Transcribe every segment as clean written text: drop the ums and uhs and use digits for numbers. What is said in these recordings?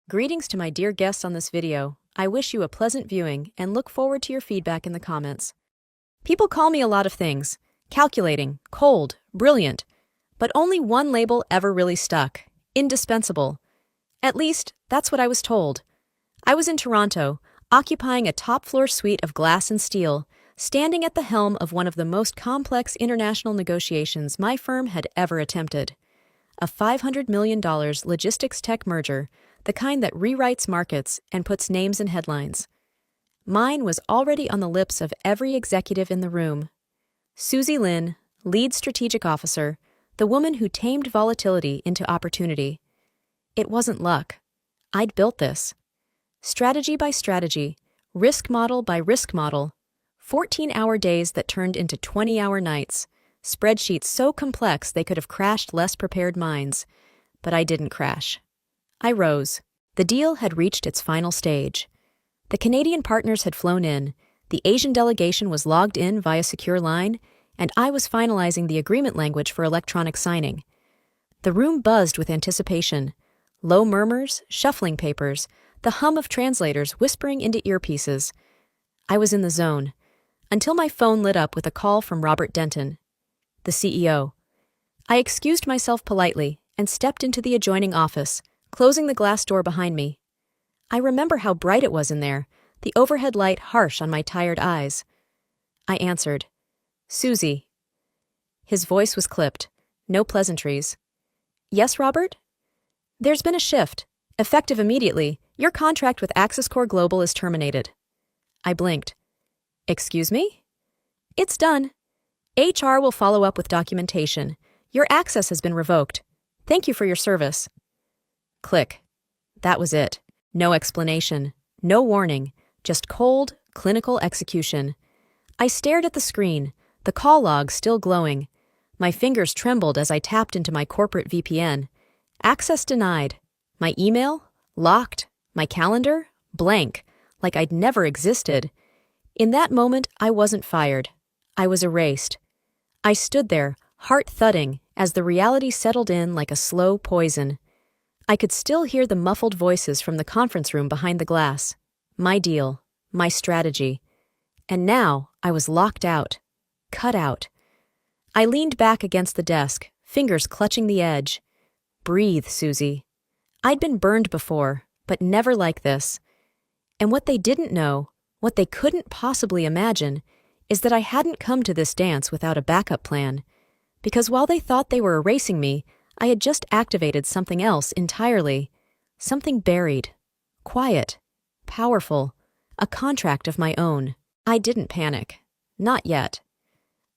Greetings to my dear guests on this video. I wish you a pleasant viewing and look forward to your feedback in the comments. People call me a lot of things: calculating, cold, brilliant, but only one label ever really stuck: indispensable. At least, that's what I was told. I was in Toronto, occupying a top-floor suite of glass and steel, standing at the helm of one of the most complex international negotiations my firm had ever attempted. A $500 million logistics tech merger, the kind that rewrites markets and puts names in headlines. Mine was already on the lips of every executive in the room. Susie Lin, lead strategic officer, the woman who tamed volatility into opportunity. It wasn't luck. I'd built this. Strategy by strategy, risk model by risk model, 14-hour days that turned into 20-hour nights, spreadsheets so complex they could have crashed less prepared minds. But I didn't crash. I rose. The deal had reached its final stage. The Canadian partners had flown in, the Asian delegation was logged in via secure line, and I was finalizing the agreement language for electronic signing. The room buzzed with anticipation. Low murmurs, shuffling papers, the hum of translators whispering into earpieces. I was in the zone, until my phone lit up with a call from Robert Denton, the CEO. I excused myself politely and stepped into the adjoining office, closing the glass door behind me. I remember how bright it was in there, the overhead light harsh on my tired eyes. I answered, "Susie." His voice was clipped, no pleasantries. "Yes, Robert?" "There's been a shift. Effective immediately, your contract with Axis Core Global is terminated." I blinked. "Excuse me?" "It's done. HR will follow up with documentation. Your access has been revoked. Thank you for your service." Click. That was it. No explanation, no warning, just cold, clinical execution. I stared at the screen, the call log still glowing. My fingers trembled as I tapped into my corporate VPN. Access denied. My email? Locked. My calendar? Blank, like I'd never existed. In that moment, I wasn't fired. I was erased. I stood there, heart thudding, as the reality settled in like a slow poison. I could still hear the muffled voices from the conference room behind the glass. My deal, my strategy. And now I was locked out, cut out. I leaned back against the desk, fingers clutching the edge. Breathe, Susie. I'd been burned before, but never like this. And what they didn't know, what they couldn't possibly imagine, is that I hadn't come to this dance without a backup plan. Because while they thought they were erasing me, I had just activated something else entirely. Something buried, quiet, powerful, a contract of my own. I didn't panic. Not yet.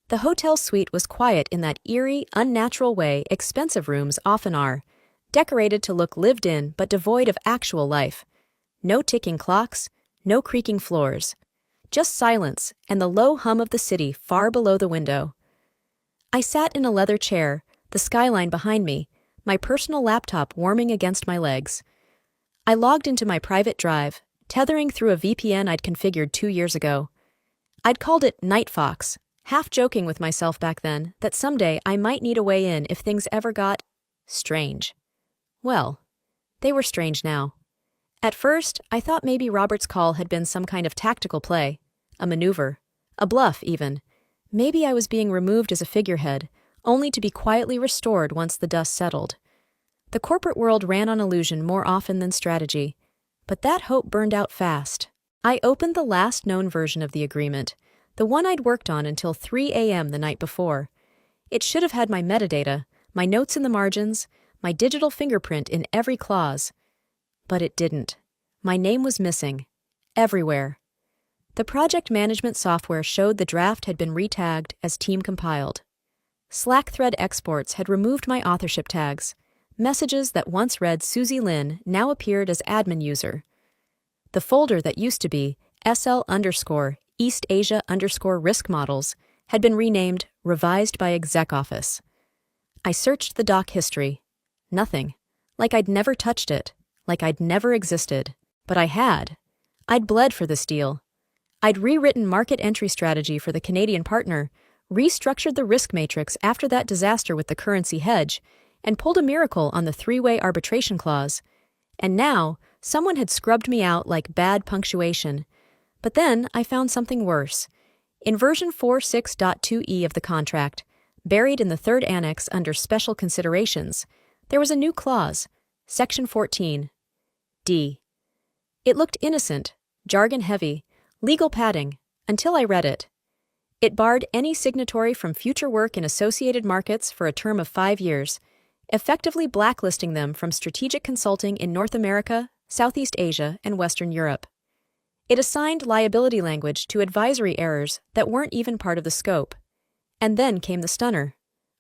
The hotel suite was quiet in that eerie, unnatural way expensive rooms often are, decorated to look lived in but devoid of actual life. No ticking clocks, no creaking floors. Just silence and the low hum of the city far below the window. I sat in a leather chair, the skyline behind me, my personal laptop warming against my legs. I logged into my private drive, tethering through a VPN I'd configured 2 years ago. I'd called it Night Fox, half joking with myself back then that someday I might need a way in if things ever got strange. Well, they were strange now. At first, I thought maybe Robert's call had been some kind of tactical play, a maneuver, a bluff even. Maybe I was being removed as a figurehead, only to be quietly restored once the dust settled. The corporate world ran on illusion more often than strategy, but that hope burned out fast. I opened the last known version of the agreement, the one I'd worked on until 3 a.m. the night before. It should have had my metadata, my notes in the margins, my digital fingerprint in every clause. But it didn't. My name was missing. Everywhere. The project management software showed the draft had been retagged as team compiled. Slack thread exports had removed my authorship tags. Messages that once read Susie Lin now appeared as admin user. The folder that used to be SL_East Asia_risk models had been renamed Revised by Exec Office. I searched the doc history. Nothing. Like I'd never touched it. Like I'd never existed. But I had. I'd bled for this deal. I'd rewritten market entry strategy for the Canadian partner, restructured the risk matrix after that disaster with the currency hedge, and pulled a miracle on the three-way arbitration clause. And now, Someone had scrubbed me out like bad punctuation. But then I found something worse. In version 46.2e of the contract, buried in the third annex under special considerations, there was a new clause, Section 14, D. It looked innocent, jargon-heavy, legal padding, until I read it. It barred any signatory from future work in associated markets for a term of 5 years, effectively blacklisting them from strategic consulting in North America, Southeast Asia, and Western Europe. It assigned liability language to advisory errors that weren't even part of the scope. And then came the stunner.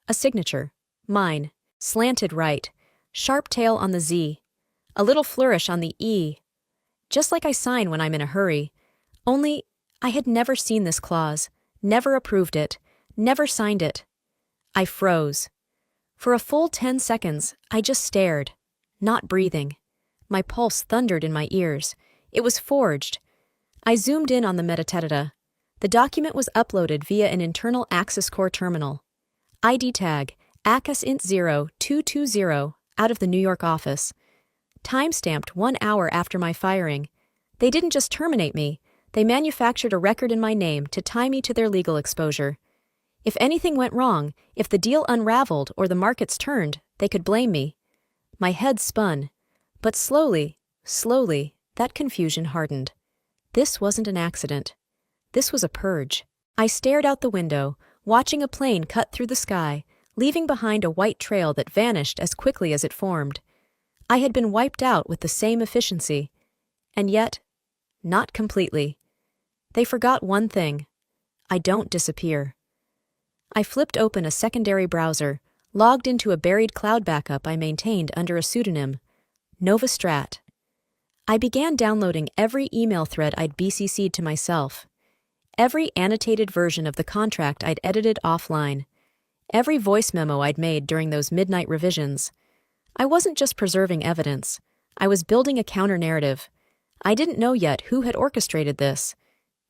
A signature. Mine. Slanted right. Sharp tail on the Z. A little flourish on the E. Just like I sign when I'm in a hurry. Only, I had never seen this clause, never approved it, never signed it. I froze. For a full 10 seconds, I just stared, not breathing. My pulse thundered in my ears. It was forged. I zoomed in on the metadata. The document was uploaded via an internal Access Core terminal. ID tag, ACCESINT0220, out of the New York office. Time-stamped 1 hour after my firing. They didn't just terminate me, they manufactured a record in my name to tie me to their legal exposure. If anything went wrong, if the deal unraveled or the markets turned, they could blame me. My head spun. But slowly, that confusion hardened. This wasn't an accident. This was a purge. I stared out the window, watching a plane cut through the sky, leaving behind a white trail that vanished as quickly as it formed. I had been wiped out with the same efficiency. And yet, not completely. They forgot one thing. I don't disappear. I flipped open a secondary browser, logged into a buried cloud backup I maintained under a pseudonym, Novastrat. I began downloading every email thread I'd BCC'd to myself, every annotated version of the contract I'd edited offline, every voice memo I'd made during those midnight revisions. I wasn't just preserving evidence. I was building a counter-narrative. I didn't know yet who had orchestrated this.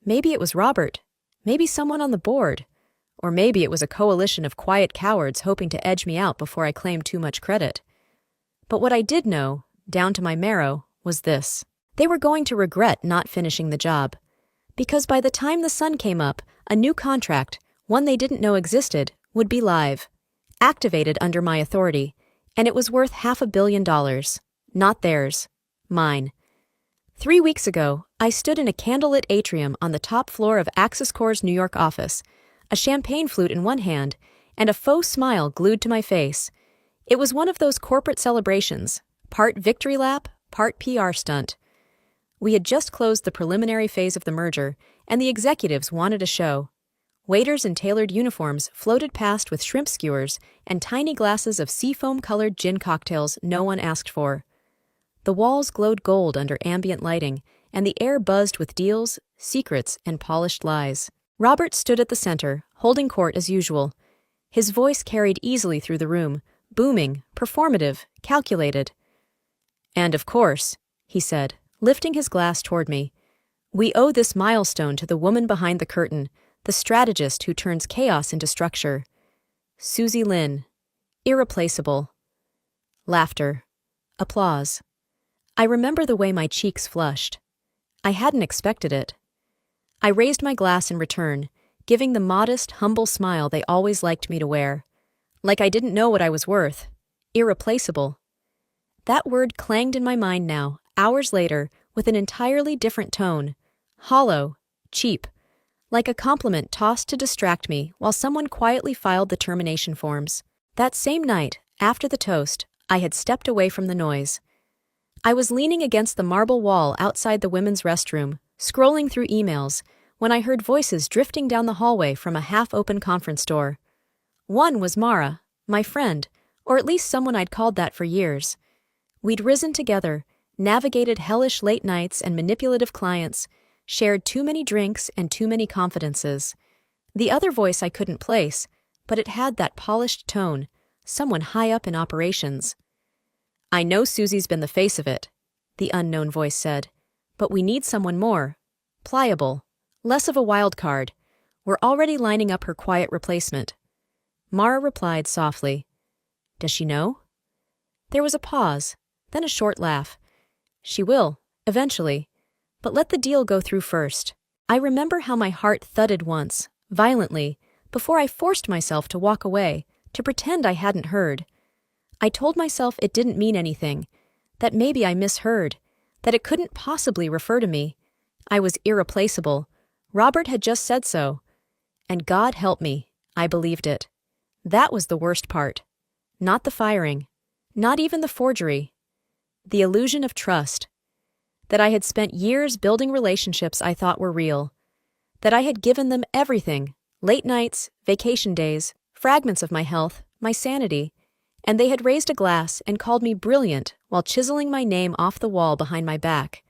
Maybe it was Robert. Maybe someone on the board. Or maybe it was a coalition of quiet cowards hoping to edge me out before I claimed too much credit. But what I did know, down to my marrow, was this. They were going to regret not finishing the job. Because by the time the sun came up, a new contract, one they didn't know existed, would be live. Activated under my authority. And it was worth $500 million. Not theirs. Mine. 3 weeks ago, I stood in a candlelit atrium on the top floor of Access Core's New York office, a champagne flute in one hand, and a faux smile glued to my face. It was one of those corporate celebrations, part victory lap, part PR stunt. We had just closed the preliminary phase of the merger, and the executives wanted a show. Waiters in tailored uniforms floated past with shrimp skewers and tiny glasses of seafoam-colored gin cocktails no one asked for. The walls glowed gold under ambient lighting, and the air buzzed with deals, secrets, and polished lies. Robert stood at the center, holding court as usual. His voice carried easily through the room, booming, performative, calculated. "And of course," he said, lifting his glass toward me, "we owe this milestone to the woman behind the curtain, the strategist who turns chaos into structure. Susie Lynn. Irreplaceable." Laughter. Applause. I remember the way my cheeks flushed. I hadn't expected it. I raised my glass in return, giving the modest, humble smile they always liked me to wear. Like I didn't know what I was worth. Irreplaceable. That word clanged in my mind now, hours later, with an entirely different tone. Hollow. Cheap. Like a compliment tossed to distract me while someone quietly filed the termination forms. That same night, after the toast, I had stepped away from the noise. I was leaning against the marble wall outside the women's restroom, scrolling through emails, when I heard voices drifting down the hallway from a half-open conference door. One was Mara, my friend, or at least someone I'd called that for years. We'd risen together, navigated hellish late nights and manipulative clients, shared too many drinks and too many confidences. The other voice I couldn't place, but it had that polished tone, someone high up in operations. "I know Susie's been the face of it," the unknown voice said, "but we need someone more. Pliable. Less of a wild card. We're already lining up her quiet replacement." Mara replied softly. "Does she know?" There was a pause, then a short laugh. She will, eventually. But let the deal go through first. I remember how my heart thudded once, violently, before I forced myself to walk away, to pretend I hadn't heard. I told myself it didn't mean anything, that maybe I misheard, that it couldn't possibly refer to me. I was irreplaceable. Robert had just said so. And God help me, I believed it. That was the worst part. Not the firing. Not even the forgery. The illusion of trust. That I had spent years building relationships I thought were real. That I had given them everything, late nights, vacation days, fragments of my health, my sanity, and they had raised a glass and called me brilliant while chiseling my name off the wall behind my back.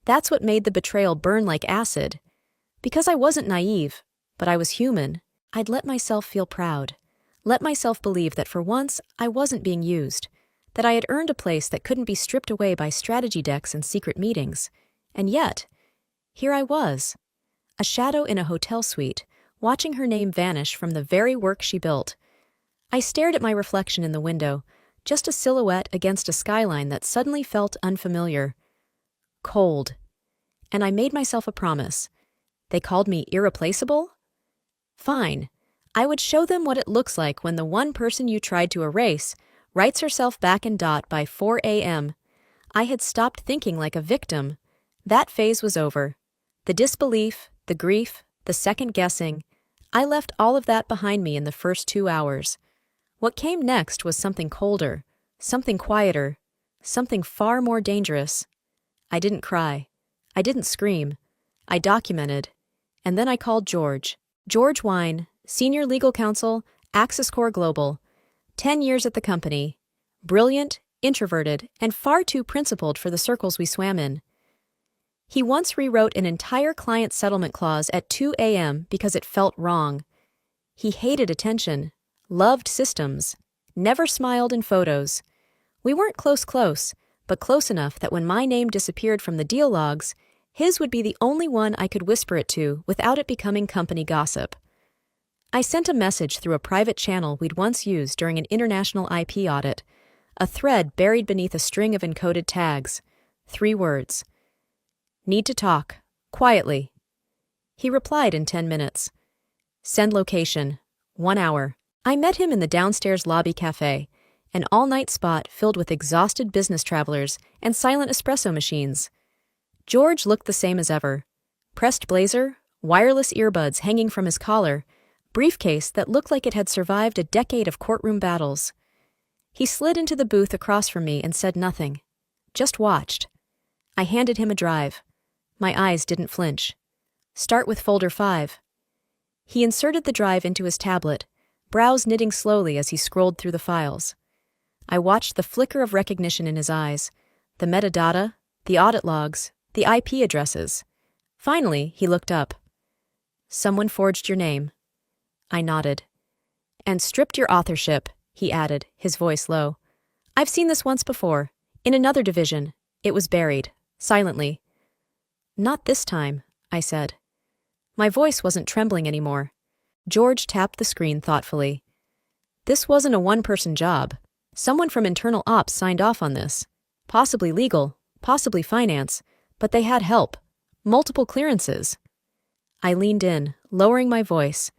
That's what made the betrayal burn like acid. Because I wasn't naive, but I was human, I'd let myself feel proud. Let myself believe that for once I wasn't being used, that I had earned a place that couldn't be stripped away by strategy decks and secret meetings. And yet, here I was, a shadow in a hotel suite, watching her name vanish from the very work she built. I stared at my reflection in the window, just a silhouette against a skyline that suddenly felt unfamiliar. Cold. And I made myself a promise. They called me irreplaceable? Fine. I would show them what it looks like when the one person you tried to erase writes herself back in dot by 4 a.m. I had stopped thinking like a victim. That phase was over. The disbelief, the grief, the second-guessing, I left all of that behind me in the first 2 hours. What came next was something colder, something quieter, something far more dangerous. I didn't cry. I didn't scream. I documented. And then I called George. George Wine, Senior Legal Counsel, Axis Core Global. 10 years at the company. Brilliant, introverted, and far too principled for the circles we swam in. He once rewrote an entire client settlement clause at 2 a.m. because it felt wrong. He hated attention, loved systems, never smiled in photos. We weren't close, but close enough that when my name disappeared from the deal logs, his would be the only one I could whisper it to without it becoming company gossip. I sent a message through a private channel we'd once used during an international IP audit, a thread buried beneath a string of encoded tags. 3 words. Need to talk. Quietly. He replied in 10 minutes. Send location. 1 hour. I met him in the downstairs lobby cafe, an all-night spot filled with exhausted business travelers and silent espresso machines. George looked the same as ever. Pressed blazer, wireless earbuds hanging from his collar, briefcase that looked like it had survived a decade of courtroom battles. He slid into the booth across from me and said nothing. Just watched. I handed him a drive. My eyes didn't flinch. Start with folder 5. He inserted the drive into his tablet, brows knitting slowly as he scrolled through the files. I watched the flicker of recognition in his eyes, the metadata, the audit logs, the IP addresses. Finally, he looked up. Someone forged your name. I nodded. And stripped your authorship, he added, his voice low. I've seen this once before. In another division. It was buried. Silently. Not this time, I said. My voice wasn't trembling anymore. George tapped the screen thoughtfully. This wasn't a one-person job. Someone from internal ops signed off on this. Possibly legal, possibly finance, but they had help. Multiple clearances. I leaned in, lowering my voice.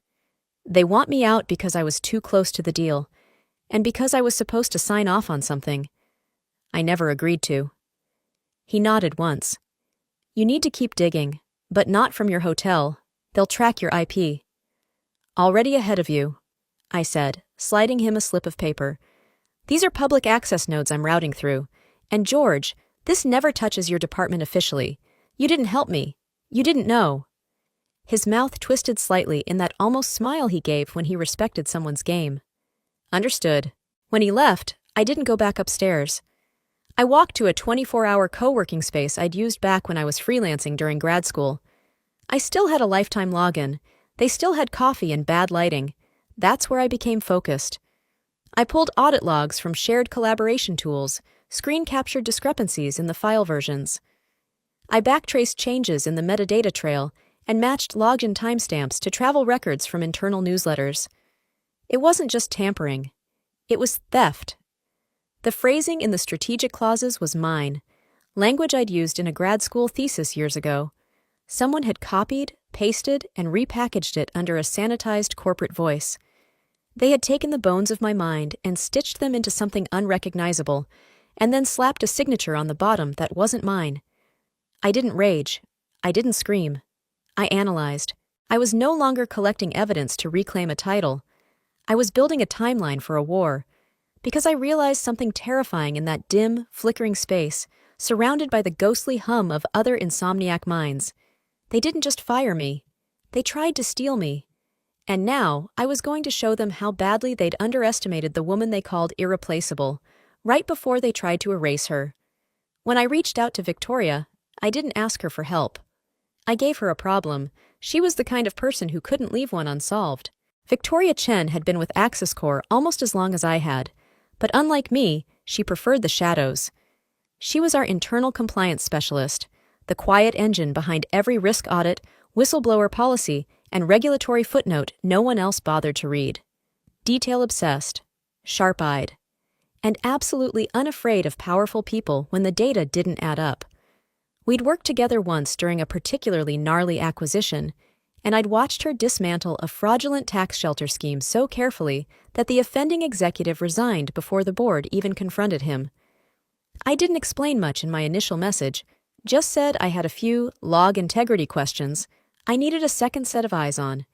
They want me out because I was too close to the deal, and because I was supposed to sign off on something. I never agreed to. He nodded once. You need to keep digging, but not from your hotel. They'll track your IP. Already ahead of you, I said, sliding him a slip of paper. These are public access nodes I'm routing through. And George, this never touches your department officially. You didn't help me. You didn't know. His mouth twisted slightly in that almost smile he gave when he respected someone's game. Understood. When he left, I didn't go back upstairs. I walked to a 24-hour co-working space I'd used back when I was freelancing during grad school. I still had a lifetime login. They still had coffee and bad lighting. That's where I became focused. I pulled audit logs from shared collaboration tools, screen-captured discrepancies in the file versions. I backtraced changes in the metadata trail and matched login timestamps to travel records from internal newsletters. It wasn't just tampering. It was theft. The phrasing in the strategic clauses was mine. language I'd used in a grad school thesis years ago. Someone had copied, pasted, and repackaged it under a sanitized corporate voice. They had taken the bones of my mind and stitched them into something unrecognizable, and then slapped a signature on the bottom that wasn't mine. I didn't rage. I didn't scream. I analyzed. I was no longer collecting evidence to reclaim a title. I was building a timeline for a war, because I realized something terrifying in that dim, flickering space, surrounded by the ghostly hum of other insomniac minds. They didn't just fire me. They tried to steal me. And now I was going to show them how badly they'd underestimated the woman they called irreplaceable, right before they tried to erase her. When I reached out to Victoria, I didn't ask her for help. I gave her a problem. She was the kind of person who couldn't leave one unsolved. Victoria Chen had been with Axis Corps almost as long as I had, but unlike me, she preferred the shadows. She was our internal compliance specialist, the quiet engine behind every risk audit, whistleblower policy, and regulatory footnote no one else bothered to read. Detail-obsessed, sharp-eyed, and absolutely unafraid of powerful people when the data didn't add up. We'd worked together once during a particularly gnarly acquisition, and I'd watched her dismantle a fraudulent tax shelter scheme so carefully that the offending executive resigned before the board even confronted him. I didn't explain much in my initial message, just said I had a few log integrity questions I needed a second set of eyes on.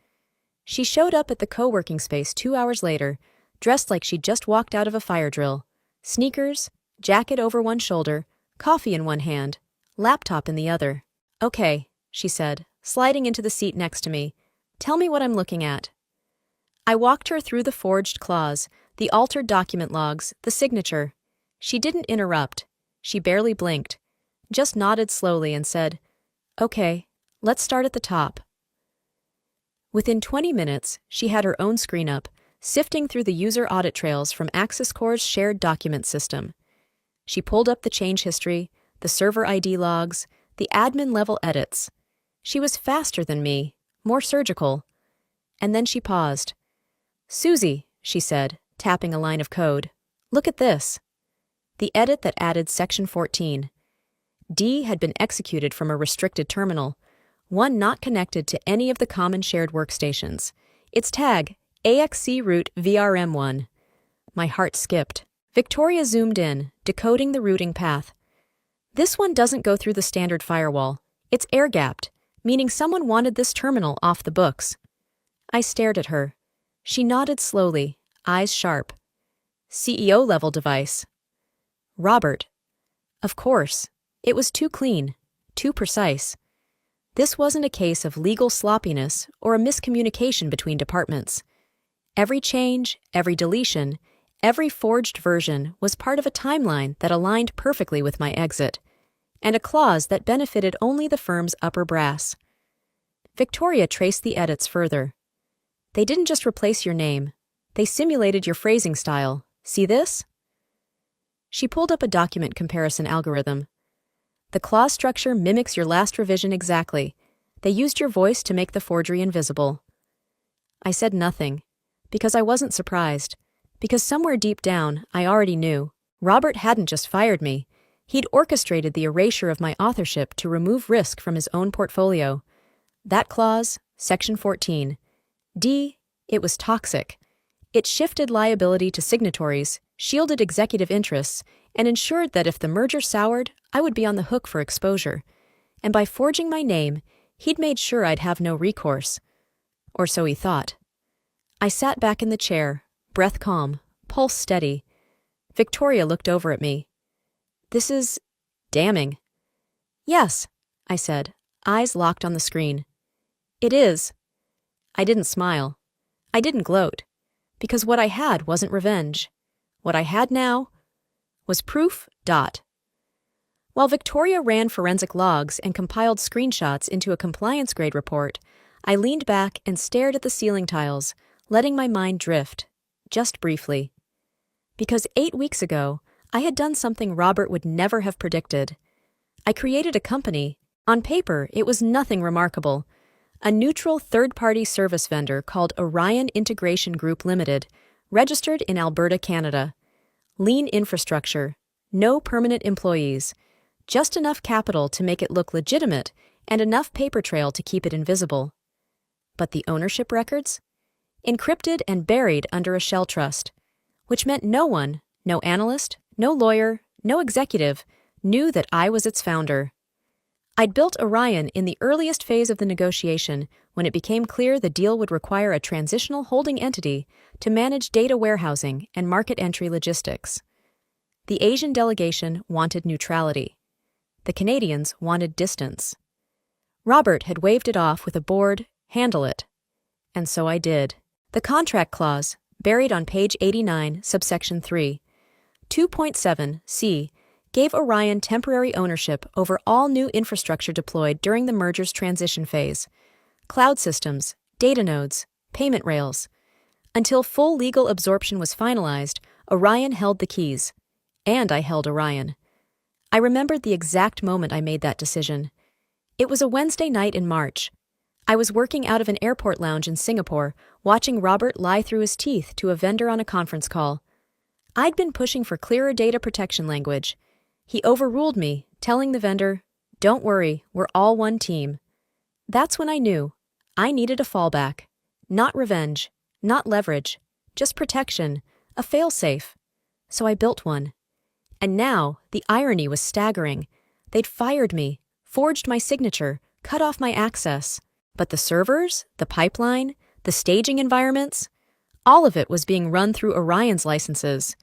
She showed up at the co-working space 2 hours later, dressed like she'd just walked out of a fire drill. Sneakers, jacket over one shoulder, coffee in one hand, laptop in the other. "Okay," she said, sliding into the seat next to me. "Tell me what I'm looking at." I walked her through the forged clause, the altered document logs, the signature. She didn't interrupt. She barely blinked, just nodded slowly and said, "Okay, let's start at the top." Within 20 minutes, she had her own screen up, sifting through the user audit trails from Axis Corps' shared document system. She pulled up the change history, the server ID logs, the admin-level edits. She was faster than me, more surgical. And then she paused. "Susie," she said, tapping a line of code, "look at this." The edit that added Section 14. D had been executed from a restricted terminal, one not connected to any of the common shared workstations. Its tag, AXC root VRM1. My heart skipped. Victoria zoomed in, decoding the routing path. "This one doesn't go through the standard firewall. It's air-gapped, meaning someone wanted this terminal off the books." I stared at her. She nodded slowly, eyes sharp. "CEO-level device." "Robert." Of course. It was too clean, too precise. This wasn't a case of legal sloppiness or a miscommunication between departments. Every change, every deletion, every forged version was part of a timeline that aligned perfectly with my exit, and a clause that benefited only the firm's upper brass. Victoria traced the edits further. "They didn't just replace your name. They simulated your phrasing style. See this?" She pulled up a document comparison algorithm. "The clause structure mimics your last revision exactly. They used your voice to make the forgery invisible." I said nothing, because I wasn't surprised, because somewhere deep down I already knew. Robert hadn't just fired me. He'd orchestrated the erasure of my authorship to remove risk from his own portfolio. That clause, Section 14. D, it was toxic. It shifted liability to signatories, shielded executive interests, and ensured that if the merger soured, I would be on the hook for exposure. And by forging my name, he'd made sure I'd have no recourse. Or so he thought. I sat back in the chair, breath calm, pulse steady. Victoria looked over at me. "This is damning." "Yes," I said, eyes locked on the screen. "It is." I didn't smile. I didn't gloat. Because what I had wasn't revenge. What I had now was proof. While Victoria ran forensic logs and compiled screenshots into a compliance grade report, I leaned back and stared at the ceiling tiles, letting my mind drift, just briefly. Because 8 weeks ago, I had done something Robert would never have predicted. I created a company. On paper, it was nothing remarkable. A neutral third-party service vendor called Orion Integration Group Limited, registered in Alberta, Canada. Lean infrastructure, no permanent employees, just enough capital to make it look legitimate and enough paper trail to keep it invisible. But the ownership records? Encrypted and buried under a shell trust, which meant no one, no analyst, no lawyer, no executive, knew that I was its founder. I'd built Orion in the earliest phase of the negotiation when it became clear the deal would require a transitional holding entity to manage data warehousing and market entry logistics. The Asian delegation wanted neutrality. The Canadians wanted distance. Robert had waved it off with a bored, handle it. And so I did. The contract clause, buried on page 89, subsection 3, 2.7c, gave Orion temporary ownership over all new infrastructure deployed during the merger's transition phase: cloud systems, data nodes, payment rails. Until full legal absorption was finalized, Orion held the keys. And I held Orion. I remembered the exact moment I made that decision. It was a Wednesday night in March. I was working out of an airport lounge in Singapore, watching Robert lie through his teeth to a vendor on a conference call. I'd been pushing for clearer data protection language. He overruled me, telling the vendor, "Don't worry, we're all one team." That's when I knew. I needed a fallback. Not revenge, not leverage, just protection, a fail-safe. So I built one. And now, the irony was staggering. They'd fired me, forged my signature, cut off my access. But the servers, the pipeline, the staging environments, all of it was being run through Orion's licenses.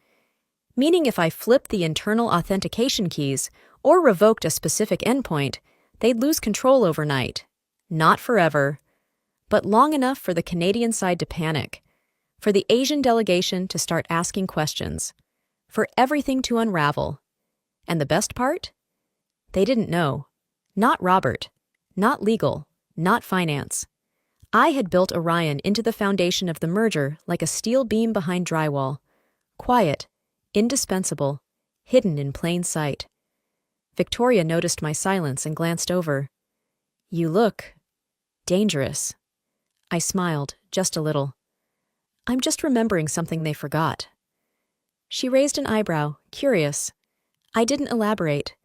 Meaning if I flipped the internal authentication keys or revoked a specific endpoint, they'd lose control overnight. Not forever, but long enough for the Canadian side to panic, for the Asian delegation to start asking questions, for everything to unravel. And the best part? They didn't know. Not Robert. Not legal. Not finance. I had built Orion into the foundation of the merger like a steel beam behind drywall. Quiet, indispensable, hidden in plain sight. Victoria noticed my silence and glanced over. "You look dangerous." I smiled, just a little. "I'm just remembering something they forgot." She raised an eyebrow, curious. I didn't elaborate,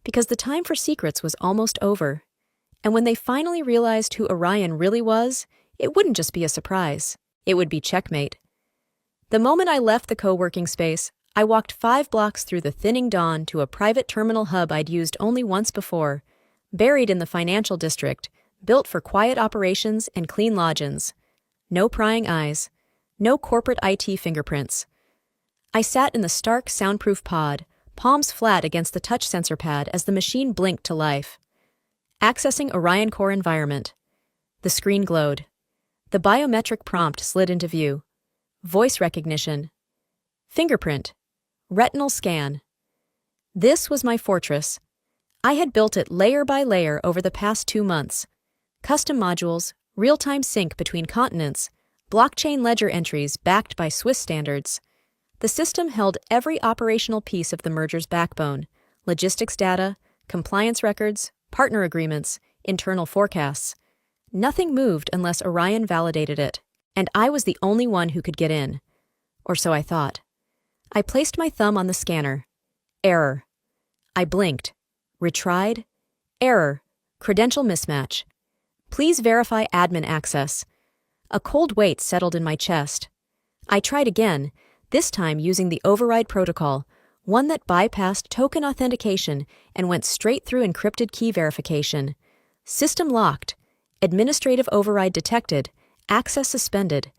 because the time for secrets was almost over. And when they finally realized who Orion really was, it wouldn't just be a surprise. It would be checkmate. The moment I left the co-working space, I walked 5 blocks through the thinning dawn to a private terminal hub I'd used only once before, buried in the financial district, built for quiet operations and clean logins. No prying eyes. No corporate IT fingerprints. I sat in the stark, soundproof pod, palms flat against the touch sensor pad as the machine blinked to life. Accessing Orion Core environment. The screen glowed. The biometric prompt slid into view. Voice recognition. Fingerprint. Retinal scan. This was my fortress. I had built it layer by layer over the past 2 months. Custom modules, real-time sync between continents, blockchain ledger entries backed by Swiss standards. The system held every operational piece of the merger's backbone: logistics data, compliance records, partner agreements, internal forecasts. Nothing moved unless Orion validated it, and I was the only one who could get in. Or so I thought. I placed my thumb on the scanner. Error. I blinked. Retried. Error. Credential mismatch. Please verify admin access. A cold weight settled in my chest. I tried again, this time using the override protocol, one that bypassed token authentication and went straight through encrypted key verification. System locked. Administrative override detected. Access suspended.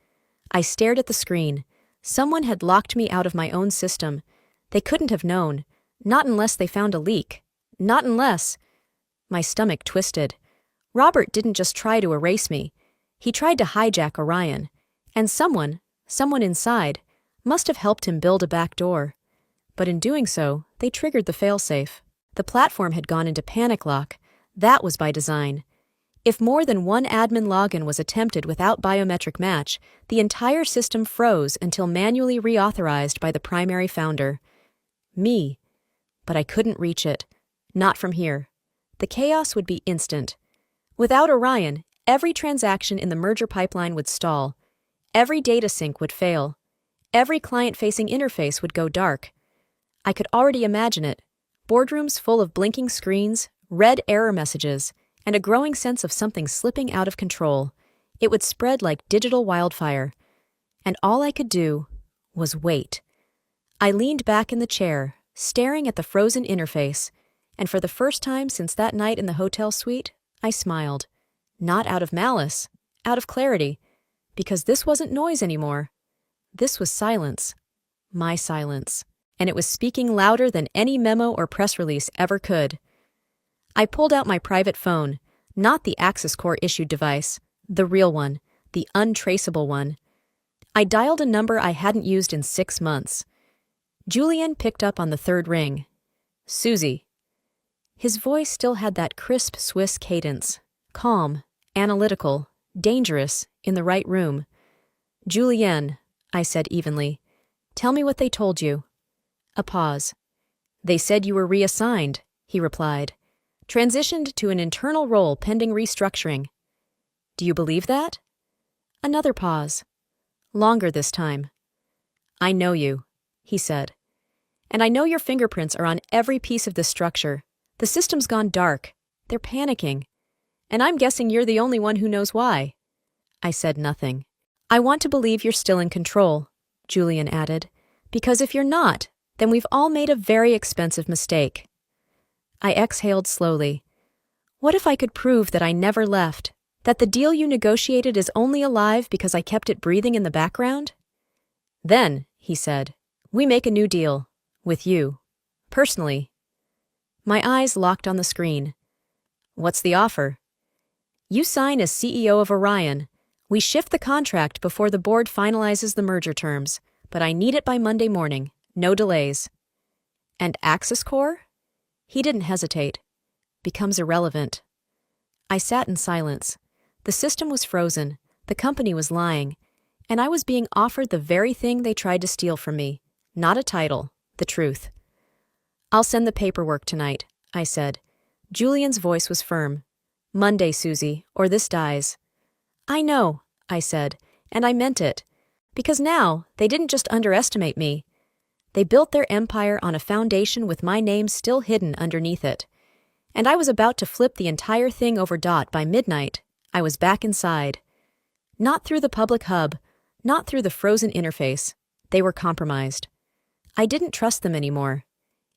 I stared at the screen. Someone had locked me out of my own system. They couldn't have known. Not unless they found a leak. Not unless... My stomach twisted. Robert didn't just try to erase me. He tried to hijack Orion. And someone inside, must have helped him build a back door. But in doing so, they triggered the failsafe. The platform had gone into panic lock. That was by design. If more than one admin login was attempted without biometric match, the entire system froze until manually reauthorized by the primary founder. Me. But I couldn't reach it. Not from here. The chaos would be instant. Without Orion, every transaction in the merger pipeline would stall. Every data sync would fail. Every client-facing interface would go dark. I could already imagine it. Boardrooms full of blinking screens, red error messages, and a growing sense of something slipping out of control. It would spread like digital wildfire. And all I could do was wait. I leaned back in the chair, staring at the frozen interface, and for the first time since that night in the hotel suite, I smiled. Not out of malice, out of clarity, because this wasn't noise anymore. This was silence. My silence. And it was speaking louder than any memo or press release ever could. I pulled out my private phone, not the Access Corps-issued device, the real one, the untraceable one. I dialed a number I hadn't used in 6 months. Julian picked up on the third ring. Susie. His voice still had that crisp Swiss cadence, calm, analytical, dangerous, in the right room. Julienne, I said evenly, tell me what they told you. A pause. They said you were reassigned, he replied. Transitioned to an internal role pending restructuring. Do you believe that? Another pause. Longer this time. I know you, he said. And I know your fingerprints are on every piece of this structure. The system's gone dark. They're panicking. And I'm guessing you're the only one who knows why. I said nothing. I want to believe you're still in control, Julian added, because if you're not, then we've all made a very expensive mistake. I exhaled slowly. What if I could prove that I never left, that the deal you negotiated is only alive because I kept it breathing in the background? Then, he said, we make a new deal. With you. Personally. My eyes locked on the screen. What's the offer? You sign as CEO of Orion. We shift the contract before the board finalizes the merger terms, but I need it by Monday morning. No delays. And Access Corps? He didn't hesitate. Becomes irrelevant. I sat in silence. The system was frozen. The company was lying. And I was being offered the very thing they tried to steal from me. Not a title. The truth. I'll send the paperwork tonight, I said. Julian's voice was firm. Monday, Susie, or this dies. I know, I said, and I meant it. Because now, they didn't just underestimate me. They built their empire on a foundation with my name still hidden underneath it. And I was about to flip the entire thing over. By midnight, I was back inside. Not through the public hub, not through the frozen interface. They were compromised. I didn't trust them anymore.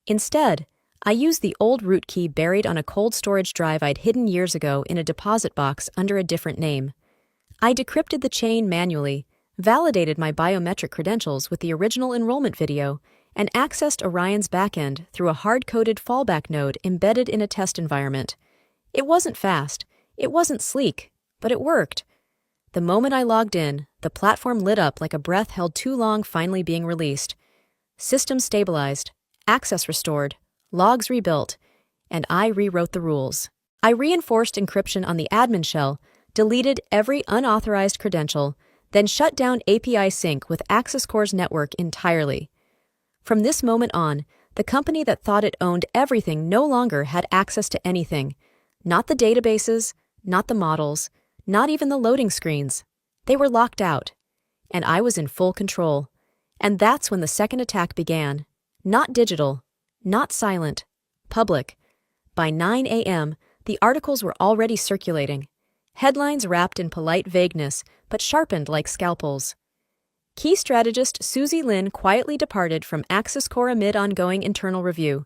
Instead, I used the old root key buried on a cold storage drive I'd hidden years ago in a deposit box under a different name. I decrypted the chain manually, validated my biometric credentials with the original enrollment video, and accessed Orion's backend through a hard-coded fallback node embedded in a test environment. It wasn't fast, it wasn't sleek, but it worked. The moment I logged in, the platform lit up like a breath held too long finally being released. System stabilized, access restored, logs rebuilt, and I rewrote the rules. I reinforced encryption on the admin shell, deleted every unauthorized credential, then shut down API sync with Access Corps' network entirely. From this moment on, the company that thought it owned everything no longer had access to anything. Not the databases, not the models, not even the loading screens. They were locked out. And I was in full control. And that's when the second attack began. Not digital, not silent, public. By 9 a.m., the articles were already circulating. Headlines wrapped in polite vagueness, but sharpened like scalpels. Key strategist Susie Lin quietly departed from Access Corps amid ongoing internal review.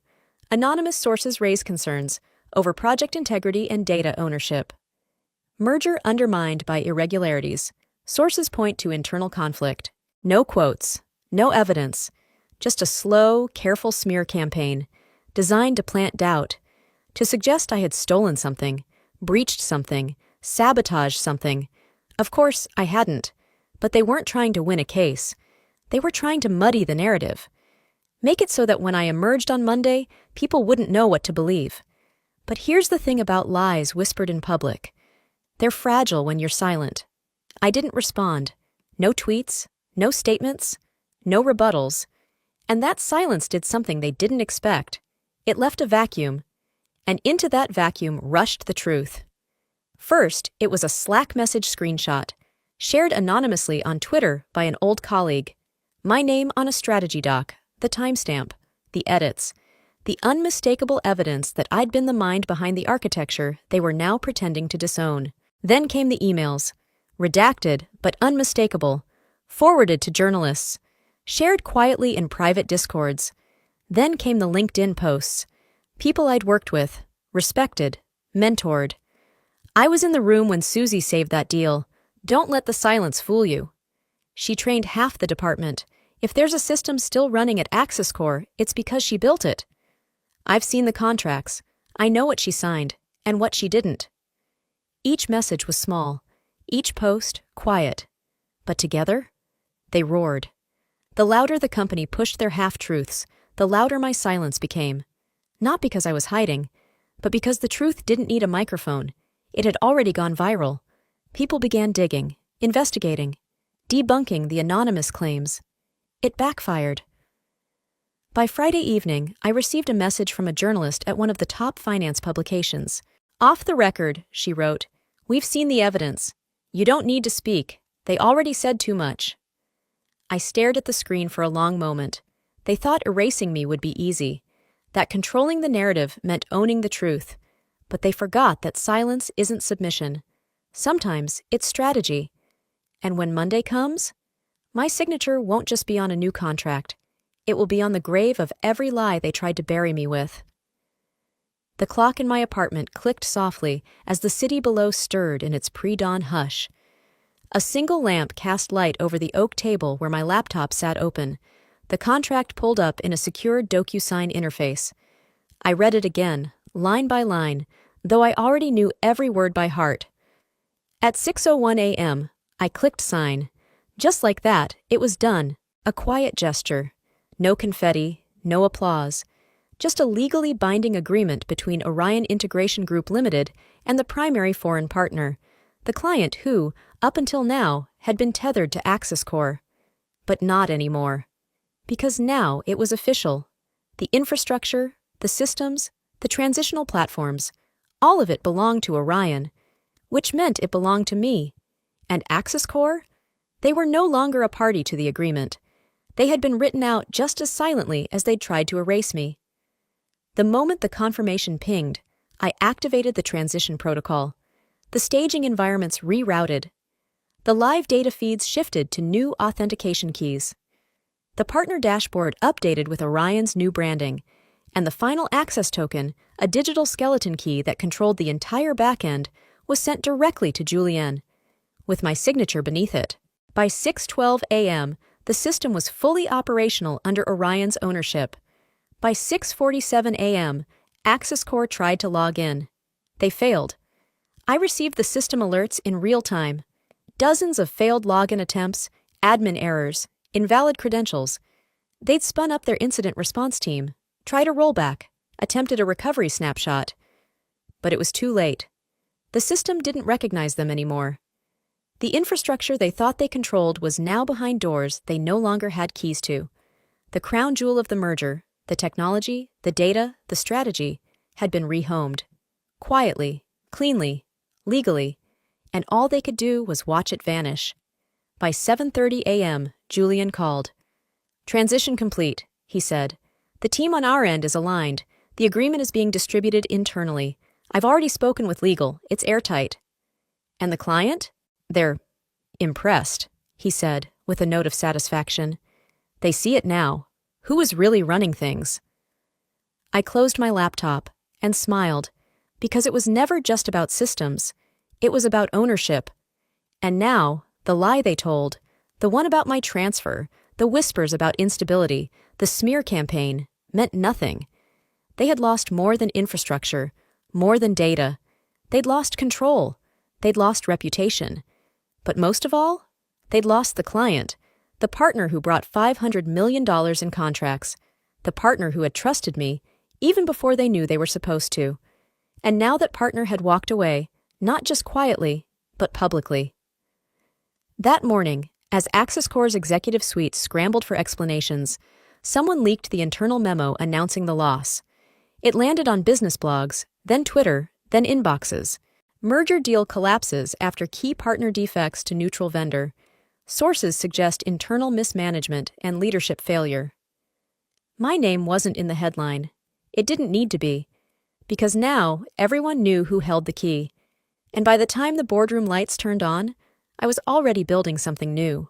Anonymous sources raise concerns over project integrity and data ownership. Merger undermined by irregularities. Sources point to internal conflict. No quotes, no evidence, just a slow, careful smear campaign designed to plant doubt, to suggest I had stolen something, breached something, sabotaged something. Of course, I hadn't, but they weren't trying to win a case. They were trying to muddy the narrative. Make it so that when I emerged on Monday, people wouldn't know what to believe. But here's the thing about lies whispered in public. They're fragile when you're silent. I didn't respond. No tweets, no statements, no rebuttals. And that silence did something they didn't expect. It left a vacuum. And into that vacuum rushed the truth. First, it was a Slack message screenshot, shared anonymously on Twitter by an old colleague. My name on a strategy doc, the timestamp, the edits. The unmistakable evidence that I'd been the mind behind the architecture they were now pretending to disown. Then came the emails. Redacted, but unmistakable. Forwarded to journalists. Shared quietly in private discords. Then came the LinkedIn posts. People I'd worked with, respected, mentored. I was in the room when Susie saved that deal. Don't let the silence fool you. She trained half the department. If there's a system still running at Access Core, it's because she built it. I've seen the contracts. I know what she signed, and what she didn't. Each message was small, each post quiet. But together, they roared. The louder the company pushed their half-truths, the louder my silence became. Not because I was hiding, but because the truth didn't need a microphone. It had already gone viral. People began digging, investigating, debunking the anonymous claims. It backfired. By Friday evening, I received a message from a journalist at one of the top finance publications. "Off the record," she wrote, "we've seen the evidence. You don't need to speak. They already said too much." I stared at the screen for a long moment. They thought erasing me would be easy, that controlling the narrative meant owning the truth. But they forgot that silence isn't submission. Sometimes it's strategy. And when Monday comes, my signature won't just be on a new contract. It will be on the grave of every lie they tried to bury me with. The clock in my apartment clicked softly as the city below stirred in its pre-dawn hush. A single lamp cast light over the oak table where my laptop sat open. The contract pulled up in a secure DocuSign interface. I read it again, line by line, though I already knew every word by heart. At 6:01 a.m., I clicked sign. Just like that, it was done, a quiet gesture. No confetti, no applause. Just a legally binding agreement between Orion Integration Group Limited and the primary foreign partner, the client who, up until now, had been tethered to Access Core. But not anymore. Because now it was official. The infrastructure, the systems, the transitional platforms, all of it belonged to Orion, which meant it belonged to me. And Access Core? They were no longer a party to the agreement. They had been written out just as silently as they'd tried to erase me. The moment the confirmation pinged, I activated the transition protocol. The staging environments rerouted. The live data feeds shifted to new authentication keys. The partner dashboard updated with Orion's new branding, and the final access token, a digital skeleton key that controlled the entire backend, was sent directly to Julienne, with my signature beneath it. By 6:12 a.m., the system was fully operational under Orion's ownership. By 6:47 a.m., Access Core tried to log in. They failed. I received the system alerts in real time. Dozens of failed login attempts, admin errors, invalid credentials. They'd spun up their incident response team, tried a rollback, attempted a recovery snapshot. But it was too late. The system didn't recognize them anymore. The infrastructure they thought they controlled was now behind doors they no longer had keys to. The crown jewel of the merger, the technology, the data, the strategy, had been rehomed. Quietly, cleanly, legally, and all they could do was watch it vanish. By 7:30 a.m., Julian called. "Transition complete," he said. "The team on our end is aligned. The agreement is being distributed internally. I've already spoken with legal. It's airtight." "And the client?" "They're impressed," he said, with a note of satisfaction. "They see it now. Who is really running things?" I closed my laptop and smiled, because it was never just about systems. It was about ownership. And now, the lie they told, the one about my transfer, the whispers about instability, the smear campaign, meant nothing. They had lost more than infrastructure, more than data. They'd lost control. They'd lost reputation. But most of all, they'd lost the client, the partner who brought $500 million in contracts, the partner who had trusted me, even before they knew they were supposed to. And now that partner had walked away, not just quietly, but publicly. That morning, as Access Core's executive suite scrambled for explanations, someone leaked the internal memo announcing the loss. It landed on business blogs, then Twitter, then inboxes. Merger deal collapses after key partner defects to neutral vendor. Sources suggest internal mismanagement and leadership failure. My name wasn't in the headline. It didn't need to be, because now everyone knew who held the key. And by the time the boardroom lights turned on, I was already building something new.